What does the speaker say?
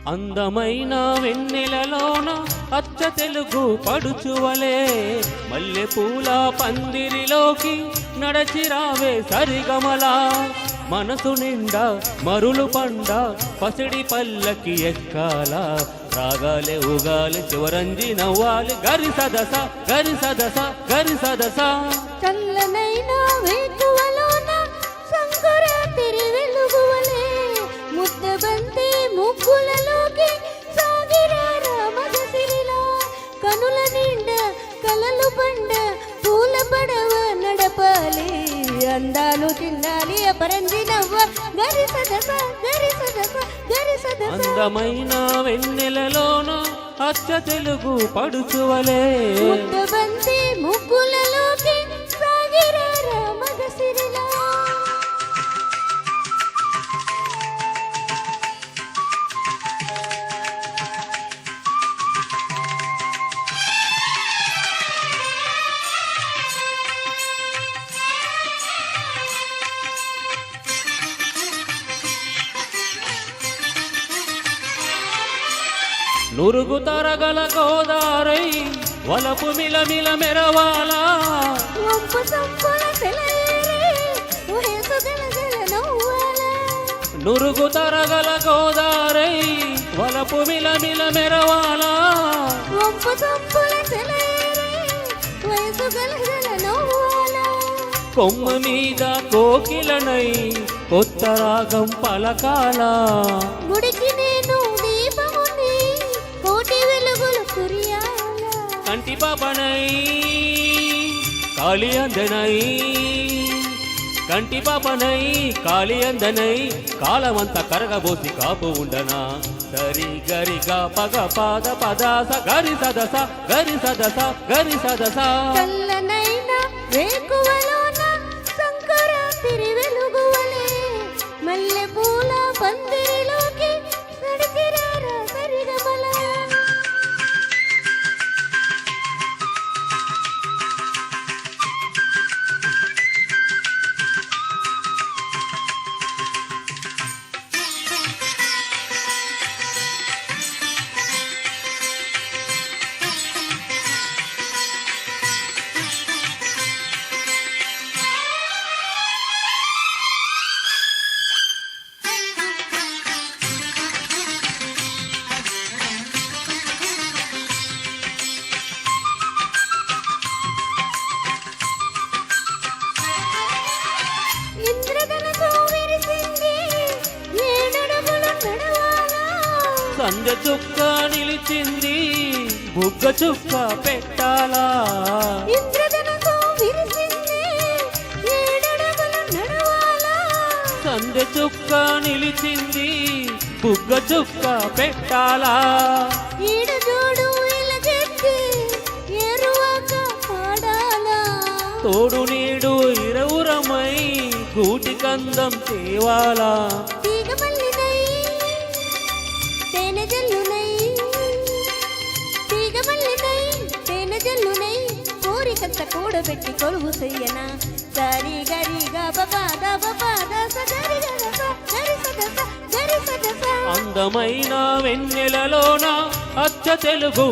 అందమైన వెన్నెలలోన అచ్చ తెలుగు పడుచువలే మల్లె పూల పందిరిలోకి నడచిరావే సరిగమలా మనసు నిండా మరులు పండ పసిడి పల్లకి ఎక్కాల రాగాలే ఊగాలి చివరంజి నవ్వాలి గరి సదస గరి సదస గరి సదస చల్లనైనా వేకువలోన సంకురాత్రి వెలుగువలే ముద్దబంతి ముగ్గులలోకి సాగిరారా మగసిరిలా కనుల నిండా కలలు పండ పూల పడవ నడపాలి అందాలు తిండాలి అపరంజి నవ్వ గరి సదస గరి సదస గరి సదస అందమైన వెన్నెలలోన అచ్చ తెలుగు పడుచువలే ముద్దబంతి ముగ్గులలోకి సాగిరారా మగసిరిలా నురుగు తరగల గోదారై వలపు మిలమిల మెరవాలా వంపు సంపుల సెలయేరే వయసు గలగల నవ్వాలా నురుగు తరగల గోదారై వలపు మిలమిల మెరవాలా వంపు సంపుల సెలయేరే వయసు గలగల నవ్వాలా కొమ్మ మీద కోకిలనై కొత్త రాగం పలకాల గుడికి నేను దీపముని కోటి వెలుగులు కురియాలా కంటి పాపనై కాళీ అందనై కంటి పాపనై కాళీ అందనై కాలమంత కరగబోసి కాపు ఉండనా సరి గరిగ పగ పాద పదాస గరి సదస గరి సదస గరి సదస చల్లనైనా వేకువలోన సంకురాత్రి వెలుగువలే మల్లె పూల పందిరిలోకి నడిచిరారా సరిగమలా సంధ్య చుక్క నిలిచింది బుగ్గ చుక్క పెట్టాలా ఇంద్రధనసు విరిసింది ఏడడుగుల నడవాలా సంధ్య చుక్క నిలిచింది బుగ్గ చుక్క పెట్టాలా ఈడు జోడు ఇలగెత్తి ఏరువాక పాడాలా తోడు నీడు ఇరవురమై గూటి కందం తేవాలా తీగమల్లినై తేనె జల్లునై తీగమల్లినై తేనె జల్లునై కోరికంత కూడబెట్టి కొలువు చెయ్యనా సరి గరి గపపాద పపాద సగరి గరస గరి సదస గరి సదస అందమైన వెన్నెలలోన అచ్చ తెలుగు